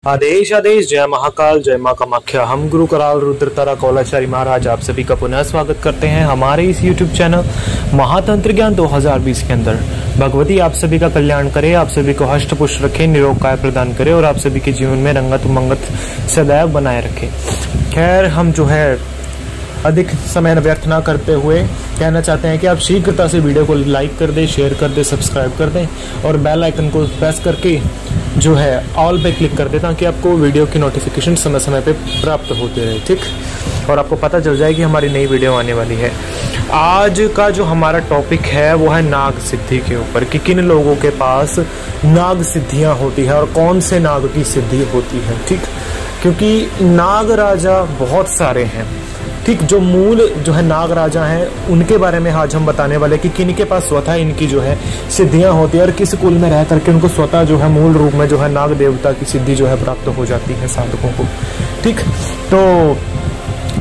आदेश आदेश। जय महाकाल, जय मां कामाख्या। हम गुरु कराल रुद्रतारा कौलाचारी महाराज आप सभी का पुनः स्वागत करते हैं हमारे इस YouTube चैनल महातंत्र ज्ञान 2020 के अंदर। भगवती आप सभी का कल्याण करे, आप सभी को हष्ट पुष्ट रखे, निरोग काय प्रदान करे और आप सभी के जीवन में रंगत मंगत सदैव बनाए रखे। खैर, हम जो है अधिक समय व्यर्थ ना करते हुए कहना चाहते हैं कि आप शीघ्रता से वीडियो को लाइक कर दें, शेयर कर दें, सब्सक्राइब कर दें और बेल आइकन को प्रेस करके जो है ऑल पे क्लिक कर दें ताकि आपको वीडियो की नोटिफिकेशन समय समय पे प्राप्त होते रहे, ठीक, और आपको पता चल जाए कि हमारी नई वीडियो आने वाली है। आज का जो हमारा टॉपिक है वो है नाग सिद्धि के ऊपर कि किन लोगों के पास नाग सिद्धियां होती है और कौन से नाग की सिद्धि होती है, ठीक, क्योंकि नाग राजा बहुत सारे हैं, ठीक। जो मूल जो है नाग राजा हैं उनके बारे में आज हम बताने वाले कि किन के पास स्वतः इनकी जो है सिद्धियां होती है और किस कुल में रह करके उनको स्वतः जो है मूल रूप में जो है नाग देवता की सिद्धि जो है प्राप्त हो जाती है साधकों को, ठीक। तो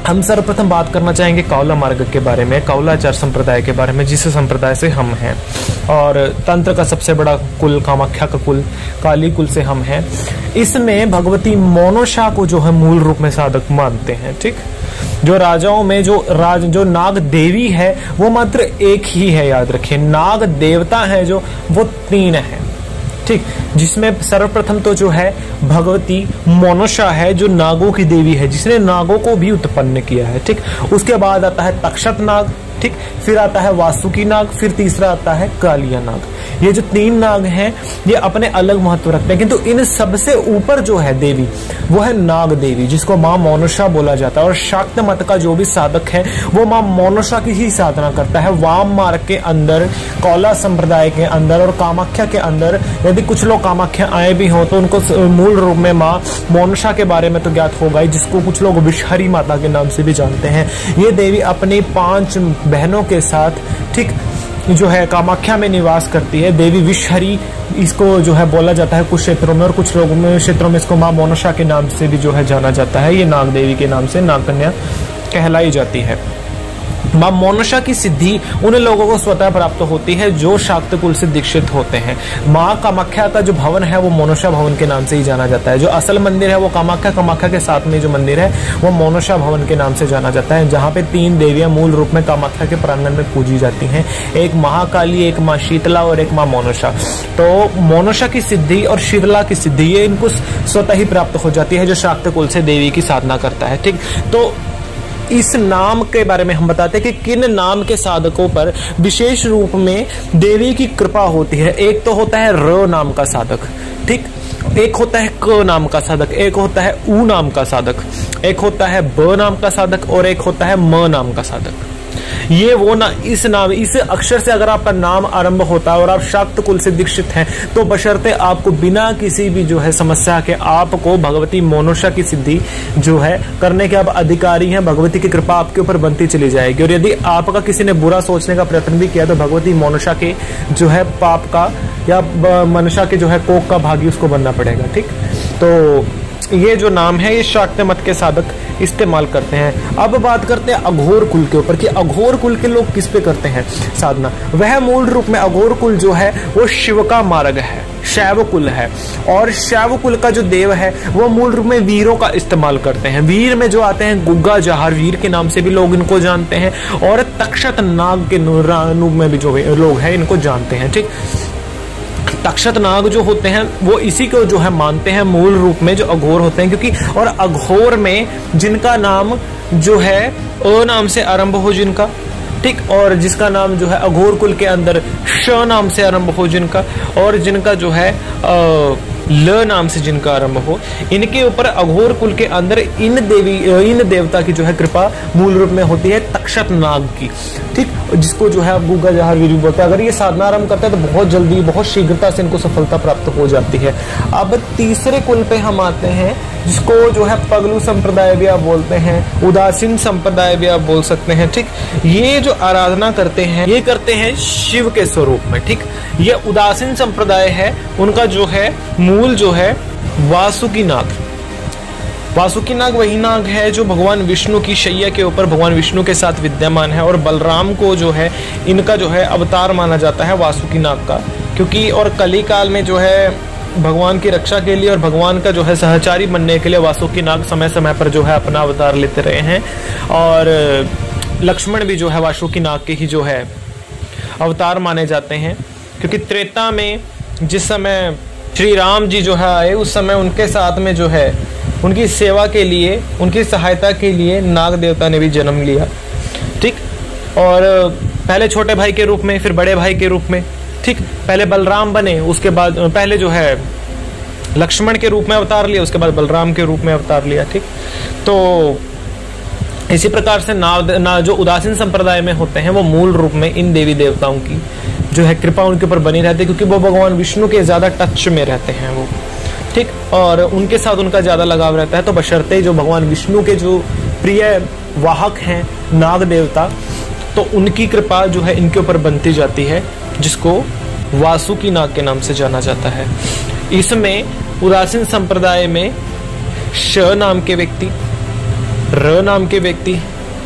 हम सर्वप्रथम बात करना चाहेंगे कौला मार्ग के बारे में, कौलाचार संप्रदाय के बारे में, जिस संप्रदाय से हम हैं और तंत्र का सबसे बड़ा कुल कामाख्या का कुल काली कुल से हम हैं। इसमें भगवती मोनोशा को जो है मूल रूप में साधक मानते हैं, ठीक। जो राजाओं में जो नाग देवी है वो मात्र एक ही है, याद रखिए। नाग देवता है जो वो 3 है, ठीक, जिसमें सर्वप्रथम तो जो है भगवती मोनोशा है जो नागों की देवी है, जिसने नागों को भी उत्पन्न किया है, ठीक। उसके बाद आता है तक्षक नाग, ठीक, फिर आता है वासुकी नाग, फिर तीसरा आता है कालिया नाग। ये जो 3 नाग हैं ये अपने अलग महत्व रखते हैं, किंतु इन सबसे ऊपर जो है देवी वो है नाग देवी, जिसको मां मोनोशा बोला जाता है। और शाक्त मत का जो भी साधक है वो मां मोनोशा की ही साधना करता है। वाम मार्ग के अंदर, कौला संप्रदाय के अंदर और कामाख्या के अंदर यदि कुछ लोग कामाख्या आए भी हों तो उनको मूल रूप में मां मोनोशा के बारे में तो ज्ञात होगा ही, जिसको कुछ लोग विषहरी माता के नाम से भी जानते हैं। ये देवी अपनी 5 बहनों के साथ, ठीक, जो है कामाख्या में निवास करती है। देवी विषहरी इसको जो है बोला जाता है कुछ क्षेत्रों में, और कुछ लोगों में क्षेत्रों में इसको मां मोनोशा के नाम से भी जो है जाना जाता है। ये नाग देवी के नाम से नाग कन्या कहलाई जाती है। मां मोनोशा की सिद्धि उन लोगों को स्वतः प्राप्त होती है जो शाक्त कुल से दीक्षित होते हैं। मां कामाख्या का जो भवन है वो मोनोशा भवन के नाम से ही जाना जाता है। जो असल मंदिर है वो कामाख्या के साथ में जो मंदिर है वो मोनोशा भवन के नाम से जाना जाता है, जहाँ पे 3 देवियां मूल रूप में कामाख्या के प्रांगण में पूजी जाती हैं। एक महाकाली, एक मां शीतला और एक मां मोनोशा। तो मोनोशा की सिद्धि और शीतला की सिद्धि ये इनको स्वतः ही प्राप्त हो जाती है जो शाक्त कुल से देवी की साधना करता है, ठीक। तो इस नाम के बारे में हम बताते हैं कि किन नाम के साधकों पर विशेष रूप में देवी की कृपा होती है। एक तो होता है र नाम का साधक, ठीक, एक होता है क नाम का साधक, एक होता है उ नाम का साधक, एक होता है ब नाम का साधक और एक होता है म नाम का साधक। ये वो ना इस अक्षर से अगर आपका नाम आरंभ होता है और आप शाक्त कुल से दीक्षित हैं तो बशर्ते आपको बिना किसी भी जो है समस्या के आपको भगवती मोनोशा की सिद्धि जो है करने के आप अधिकारी हैं। भगवती की कृपा आपके ऊपर बनती चली जाएगी। और यदि आपका किसी ने बुरा सोचने का प्रयत्न भी किया तो भगवती मोनोशा के जो है पाप का या मनशा के जो है कोक का भागी उसको बनना पड़ेगा, ठीक। तो ये जो नाम है ये शाक्त मत के साधक इस्तेमाल करते हैं। अब बात करते हैं अघोर कुल के ऊपर कि अघोर कुल के लोग किस पे करते हैं साधना। वह मूल रूप में अघोर कुल जो है वो शिव का मार्ग है, शैव कुल है। और शैव कुल का जो देव है वो मूल रूप में वीरों का इस्तेमाल करते हैं। वीर में जो आते हैं गुग्गा जहार वीर के नाम से भी लोग इनको जानते हैं और तक्षक नाग के रूप में भी जो लोग हैं इनको जानते हैं, ठीक। तक्षक नाग जो होते हैं वो इसी को जो है मानते हैं मूल रूप में जो अघोर होते हैं, क्योंकि और अघोर में जिनका नाम जो है अ नाम से आरंभ हो जिनका, ठीक, और जिसका नाम जो है अघोर कुल के अंदर श नाम से आरंभ हो जिनका, और जिनका जो है ल नाम से जिनका आरंभ हो, इनके ऊपर अघोर कुल के अंदर इन देवता की जो है कृपा मूल रूप में होती है तक्षक नाग की, ठीक, जिसको जो है गुग्गा जहार वीर बोलते हैं। अगर ये साधना आरंभ करते हैं तो बहुत जल्दी बहुत शीघ्रता से इनको सफलता प्राप्त हो जाती है। अब तीसरे कुल पे हम आते हैं जिसको जो है पगलू संप्रदाय भी आप बोलते हैं, उदासीन संप्रदाय भी आप बोल सकते हैं, ठीक। ये जो आराधना करते हैं ये करते हैं शिव के स्वरूप में, ठीक। ये उदासीन संप्रदाय है, उनका जो है मूल जो है वासुकी नाग। वासुकी नाग वही नाग है जो भगवान विष्णु की शैया के ऊपर भगवान विष्णु के साथ विद्यमान है और बलराम को जो है इनका जो है अवतार माना जाता है वासुकी नाग का, क्योंकि और कली काल में जो है भगवान की रक्षा के लिए और भगवान का जो है सहचारी बनने के लिए वासुकी नाग समय समय पर जो है अपना अवतार लेते रहे हैं। और लक्ष्मण भी जो है वासुकी नाग के ही जो है अवतार माने जाते हैं, क्योंकि त्रेता में जिस समय श्री राम जी जो है आए, उस समय उनके साथ में जो है उनकी सेवा के लिए, उनकी सहायता के लिए नाग देवता ने भी जन्म लिया। ठीक, और पहले छोटे भाई के रूप में, फिर बड़े भाई के रूप में। ठीक, पहले बलराम बने, उसके बाद पहले जो है लक्ष्मण के रूप में अवतार लिया, उसके बाद बलराम के रूप में अवतार लिया। ठीक, तो इसी प्रकार से जो उदासीन संप्रदाय में होते हैं वो मूल रूप में इन देवी देवताओं की जो है कृपा उनके ऊपर बनी रहती है, क्योंकि वो भगवान विष्णु के ज्यादा टच में रहते हैं वो। ठीक, और उनके साथ उनका ज्यादा लगाव रहता है। तो बशर्ते जो भगवान विष्णु के जो प्रिय वाहक हैं नाग देवता, तो उनकी कृपा जो है इनके ऊपर बनती जाती है, जिसको वासुकी नाग के नाम से जाना जाता है। इसमें उदासीन संप्रदाय में श नाम के व्यक्ति, र नाम के व्यक्ति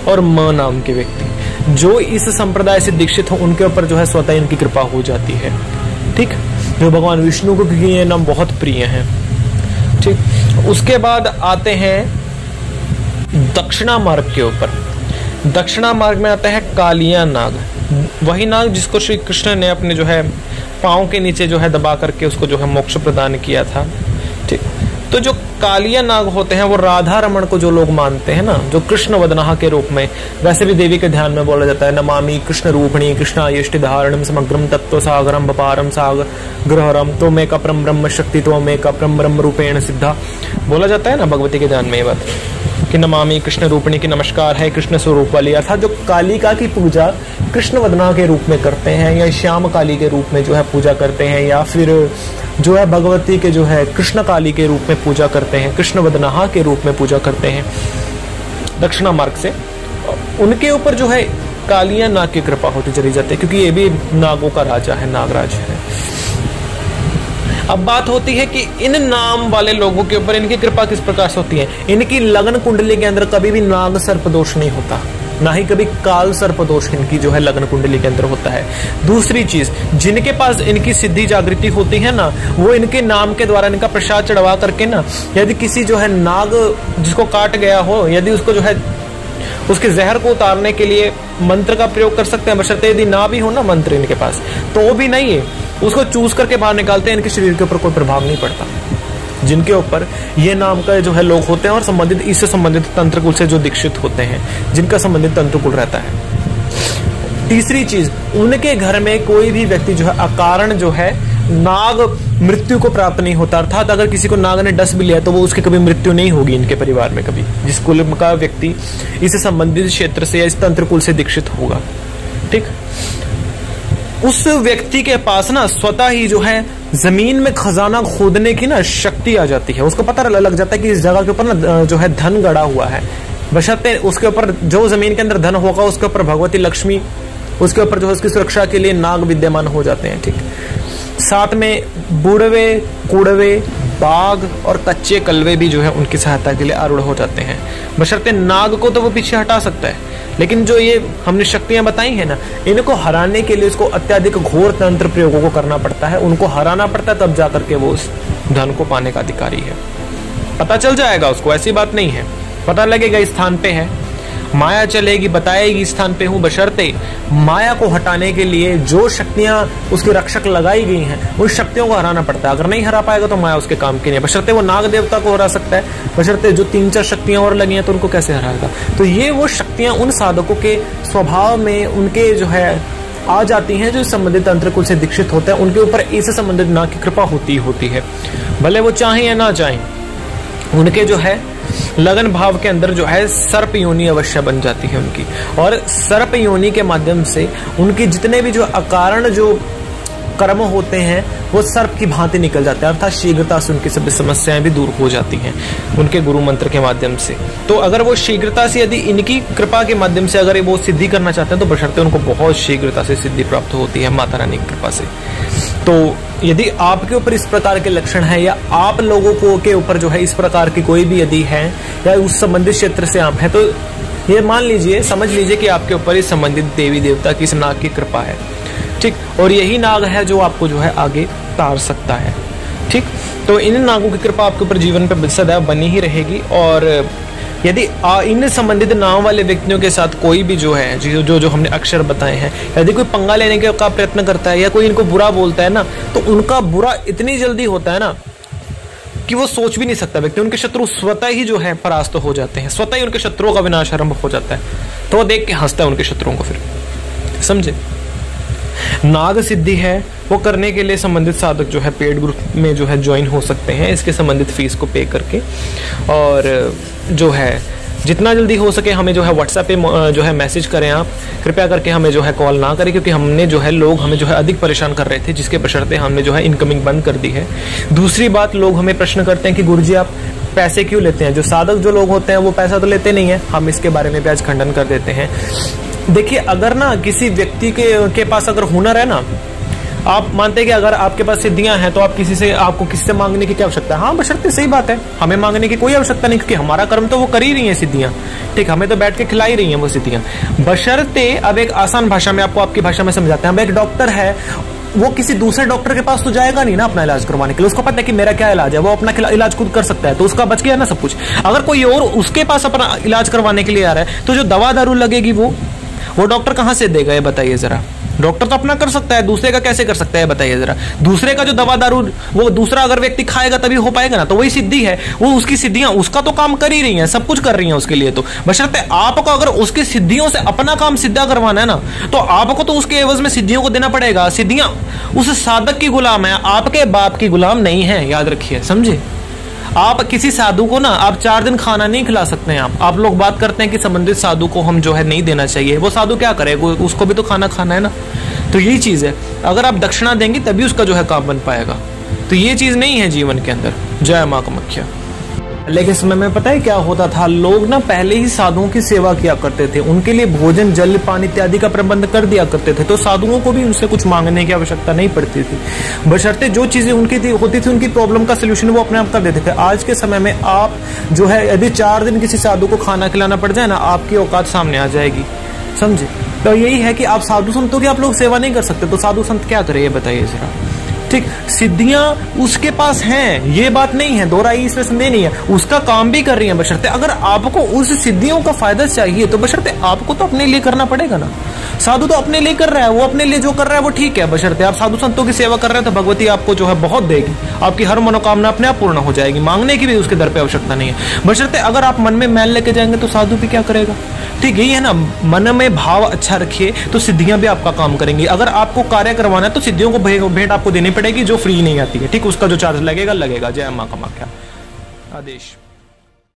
और म नाम के व्यक्ति जो इस संप्रदाय से दीक्षित हो, उनके ऊपर जो है स्वतः इनकी कृपा हो जाती है। ठीक, जो भगवान विष्णु को, क्योंकि ये नाम बहुत प्रिय हैं। ठीक, उसके बाद आते हैं दक्षिणा मार्ग के ऊपर। दक्षिणा मार्ग में आता है कालिया नाग, वही नाग जिसको श्री कृष्ण ने अपने जो है पांव के नीचे जो है दबा करके उसको जो है मोक्ष प्रदान किया था। ठीक, तो जो कालिया नाग होते हैं वो राधा रमण को जो लोग मानते हैं ना, जो कृष्ण वदनाह के रूप में, वैसे भी देवी के ध्यान में बोला जाता है नमामि कृष्ण रूपिणी कृष्णायष्टि धारणम समग्रम तत्व सागरम बपारम सागर ग्रहरम तो मे का परम ब्रह्म शक्ति तो मे का परम ब्रह्म रूपेण सिद्धा, बोला जाता है ना भगवती के ध्यान में ये बात कि नमामि कृष्ण रूपिणी की नमस्कार है कृष्ण स्वरूप वाली। अर्थात जो कालिका की पूजा कृष्ण वदना के रूप में करते हैं, या श्याम काली के रूप में जो है पूजा करते हैं, या फिर जो है भगवती के जो है कृष्ण काली के रूप में पूजा करते हैं, कृष्ण वदनाहा के रूप में पूजा करते हैं दक्षिणा मार्ग से, उनके ऊपर जो है कालिया नाग की कृपा होती चली जाती है, क्योंकि ये भी नागों का राजा है, नागराज है। अब बात होती है कि इन नाम वाले लोगों के ऊपर इनकी कृपा किस प्रकार से होती है। इनकी लगन कुंडली के अंदर कभी भी नाग सर्प दोष नहीं होता, ना ही कभी काल सर्प दोष इनकी जो है लगन कुंडली के अंदर होता है। दूसरी चीज, जिनके पास इनकी सिद्धि जागृति होती है ना, वो इनके नाम के द्वारा इनका प्रसाद चढ़वा करके ना, यदि किसी जो है नाग जिसको काट गया हो, यदि उसको जो है उसके जहर को उतारने के लिए मंत्र का प्रयोग कर सकते हैं, बशर्ते यदि ना भी हो ना मंत्र इनके पास, तो वो भी नहीं है, उसको चूस करके बाहर निकालते हैं, इनके शरीर के ऊपर कोई प्रभाव नहीं पड़ता। जिनके ऊपर ये नाम का जो है लोग होते हैं और संबंधित, इससे संबंधित तंत्रकुल से जो दीक्षित होते हैं, जिनका संबंधित तंत्रकुल रहता है। तीसरी चीज, उनके घर में कोई भी व्यक्ति जो है अकारण जो है नाग मृत्यु को प्राप्त नहीं होता। अर्थात अगर किसी को नाग ने डस भी लिया तो वो उसकी कभी मृत्यु नहीं होगी इनके परिवार में कभी, जिस कुल का व्यक्ति इससे संबंधित क्षेत्र से या इस तंत्रकुल से दीक्षित होगा। ठीक, उस व्यक्ति के पास ना स्वतः ही जो है जमीन में खजाना खोदने की ना शक्ति आ जाती है। उसको पता लग जाता है कि इस जगह के ऊपर ना जो है धन गड़ा हुआ है, बशर्ते उसके ऊपर जो जमीन के अंदर धन होगा उसके ऊपर भगवती लक्ष्मी, उसके ऊपर जो है उसकी सुरक्षा के लिए नाग विद्यमान हो जाते हैं। ठीक, साथ में बुढ़वे, कुड़वे, बाघ और कच्चे कलवे भी जो है उनकी सहायता के लिए आरूढ़ हो जाते हैं। बशर्ते नाग को तो वो पीछे हटा सकता है, लेकिन जो ये हमने शक्तियां बताई है ना, इनको हराने के लिए उसको अत्याधिक घोर तंत्र प्रयोगों को करना पड़ता है, उनको हराना पड़ता है, तब जाकर के वो उस धन को पाने का अधिकारी है। पता चल जाएगा उसको, ऐसी बात नहीं है, पता लगेगा इस स्थान पे है, माया चलेगी बताएगी इस स्थान पे हूं, बशर्ते माया को हटाने के लिए जो शक्तियां उसके रक्षक लगाई गई हैं उन शक्तियों को हराना पड़ता है। अगर नहीं हरा पाएगा तो माया उसके काम की नहीं है। बशर्ते वो नाग देवता को हरा सकता है, बशर्ते जो 3-4 शक्तियां और लगी हैं तो उनको कैसे हराएगा। तो ये वो शक्तियां उन साधकों के स्वभाव में उनके जो है आ जाती हैं, जो संबंधित तंत्रकुल से दीक्षित होते हैं, उनके ऊपर इससे संबंधित नाग की कृपा होती है, भले वो चाहें या ना चाहें। उनके जो है लगन भाव के अंदर जो है सर्प योनि अवश्य बन जाती है उनकी, और सर्प योनि के माध्यम से उनके जितने भी जो अकारण जो कर्म होते हैं वो सर्प की भांति निकल जाते हैं, अर्थात शीघ्रता से उनकी सभी समस्याएं भी दूर हो जाती हैं उनके गुरु मंत्र के माध्यम से। तो अगर वो शीघ्रता से यदि इनकी कृपा के माध्यम से अगर वो सिद्धि करना चाहते हैं तो बशर्ते उनको बहुत शीघ्रता से सिद्धि प्राप्त होती है माता रानी की कृपा से। तो यदि आपके ऊपर इस प्रकार के लक्षण है, या आप लोगों को के ऊपर जो है इस प्रकार की कोई भी यदि है, या उस संबंधित क्षेत्र से आप हैं, तो ये मान लीजिए, समझ लीजिए कि आपके ऊपर इस संबंधित देवी देवता की इस नाग की कृपा है। ठीक, और यही नाग है जो आपको जो है आगे तार सकता है। ठीक, तो इन नागों की कृपा आपके ऊपर जीवन पे सदैव बनी ही रहेगी। और यदि इन संबंधित नाम वाले व्यक्तियों के साथ कोई भी जो है जो हमने अक्षर बताए हैं, यदि कोई पंगा लेने का प्रयत्न करता है या कोई इनको बुरा बोलता है ना, तो उनका बुरा इतनी जल्दी होता है ना कि वो सोच भी नहीं सकता व्यक्ति। उनके शत्रु स्वतः ही जो है परास्त हो जाते हैं, स्वतः ही उनके शत्रुओं का विनाश आरंभ हो जाता है। तो वो देख के हंसता है उनके शत्रुओं को, फिर समझे। नाग सिद्धि है वो करने के लिए संबंधित साधक जो है पेड ग्रुप में जो है ज्वाइन हो सकते हैं, इसके संबंधित फीस को पे करके। और जो है जितना जल्दी हो सके हमें जो है व्हाट्सएप पे जो है मैसेज करें आप, कृपया करके हमें जो है कॉल ना करें, क्योंकि हमने जो है लोग हमें जो है अधिक परेशान कर रहे थे, जिसके बशर्ते हमने जो है इनकमिंग बंद कर दी है। दूसरी बात, लोग हमें प्रश्न करते हैं कि गुरुजी आप पैसे क्यों लेते हैं। जो साधक जो लोग होते हैं वो पैसा तो लेते नहीं है, हम इसके बारे में भी आज खंडन कर देते हैं। देखिए, अगर ना किसी व्यक्ति के पास अगर हुनर है ना, आप मानते हैं कि अगर आपके पास सिद्धियां हैं तो आपको किसी से मांगने की क्या आवश्यकता है। हाँ, बशर्ते सही बात है, हमें मांगने की कोई आवश्यकता नहीं, क्योंकि हमारा कर्म तो वो कर ही रही है सिद्धियां। ठीक, हमें तो बैठ के खिला ही रही हैं वो सिद्धियां। बशर्ते अब एक आसान भाषा में आपको आपकी भाषा में समझाते हैं। अब एक डॉक्टर है, वो किसी दूसरे डॉक्टर के पास तो जाएगा नहीं ना अपना इलाज करवाने के लिए, उसको पता है कि मेरा क्या इलाज है, वो अपना इलाज खुद कर सकता है, तो उसका बच गया ना सब कुछ। अगर कोई और उसके पास अपना इलाज करवाने के लिए आ रहा है, तो जो दवा दारू लगेगी वो डॉक्टर कहां से देगा, ये बताइए जरा। डॉक्टर तो अपना कर सकता है, दूसरे का कैसे कर सकता है बताइए जरा। दूसरे का जो दवा दारू वो दूसरा अगर व्यक्ति खाएगा तभी हो पाएगा ना, तो वही सिद्धि है, वो उसकी सिद्धियां उसका तो काम कर ही रही हैं, सब कुछ कर रही हैं उसके लिए। तो बशर्ते आपको अगर उसकी सिद्धियों से अपना काम सिद्धा करवाना है ना, तो आपको तो उसके एवज में सिद्धियों को देना पड़ेगा। सिद्धियां उस साधक की गुलाम है, आपके बाप की गुलाम नहीं है, याद रखिए, समझे। आप किसी साधु को ना आप 4 दिन खाना नहीं खिला सकते हैं। आप लोग बात करते हैं कि संबंधित साधु को हम जो है नहीं देना चाहिए, वो साधु क्या करे, उसको भी तो खाना खाना है ना। तो यही चीज है, अगर आप दक्षिणा देंगे तभी उसका जो है काम बन पाएगा। तो ये चीज नहीं है जीवन के अंदर। जय मां कामाख्या। लेकिन समय में पता है क्या होता था, लोग ना पहले ही साधुओं की सेवा किया करते थे, उनके लिए भोजन जल पानी इत्यादि का प्रबंध कर दिया करते थे, तो साधुओं को भी उनसे कुछ मांगने की आवश्यकता नहीं पड़ती थी। बशर्ते जो चीजें उनकी होती थी, उनकी प्रॉब्लम का सोल्यूशन वो अपने आप कर देते थे। आज के समय में आप जो है यदि 4 दिन किसी साधु को खाना खिलाना पड़ जाए ना, आपकी औकात सामने आ जाएगी, समझे। तो यही है कि आप साधु संतों की आप लोग सेवा नहीं कर सकते, तो साधु संत क्या करे ये बताइए जरा। ठीक, सिद्धियां उसके पास हैं, ये बात नहीं है, दोहराई इसमें संदेह नहीं है, उसका काम भी कर रही है। बशर्ते अगर आपको उस सिद्धियों का फायदा चाहिए तो बशर्ते आपको तो अपने लिए करना पड़ेगा ना। साधु तो अपने लिए कर रहा है, वो अपने लिए जो कर रहा है वो ठीक है। बशर्ते आप साधु संतों की सेवा कर रहे हैं तो भगवती आपको जो है बहुत देगी, आपकी हर मनोकामना अपने आप पूर्ण हो जाएगी, मांगने की भी उसके दर पे आवश्यकता नहीं है। बशर्ते अगर आप मन में मैल लेके जाएंगे तो साधु भी क्या करेगा। ठीक, यही है ना, मन में भाव अच्छा रखिए तो सिद्धियां भी आपका काम करेंगी। अगर आपको कार्य करवाना है तो सिद्धियों को भेंट आपको देनी पड़ेगी, जो फ्री नहीं आती है। ठीक, उसका जो चार्ज लगेगा। जय मां कामाख्या। आदेश।